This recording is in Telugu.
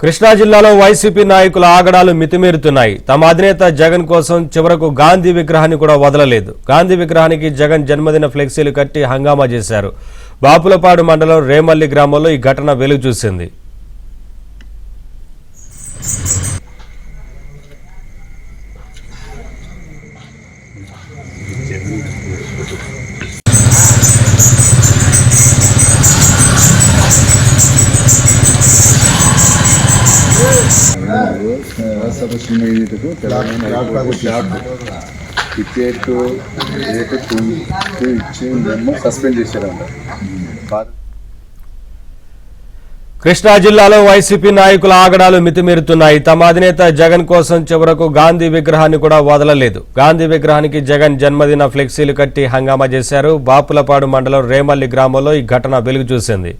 కృష్ణా జిల్లాలో వైసీపీ నాయకుల ఆగడాలు మితిమీరుతున్నాయి. తమ అధినేత జగన్ కోసం చివరకు గాంధీ విగ్రహాన్ని కూడా వదలలేదు. గాంధీ విగ్రహానికి జగన్ జన్మదిన ఫ్లెక్సీలు కట్టి హంగామా చేశారు. బాపులపాడు మండలం రేమల్లి గ్రామంలో ఈ ఘటన వెలుగు చూసింది. కృష్ణా జిల్లాలో వైసీపీ నాయకుల ఆగడాలు మితిమీరుతున్నాయి. తమ అధినేత జగన్ కోసం చివరకు గాంధీ విగ్రహాన్ని కూడా వదలలేదు. గాంధీ విగ్రహానికి జగన్ జన్మదిన ఫ్లెక్సీలు కట్టి హంగామా చేశారు. బాపులపాడు మండలం రేమల్లి గ్రామంలో ఈ ఘటన వెలుగు చూసింది.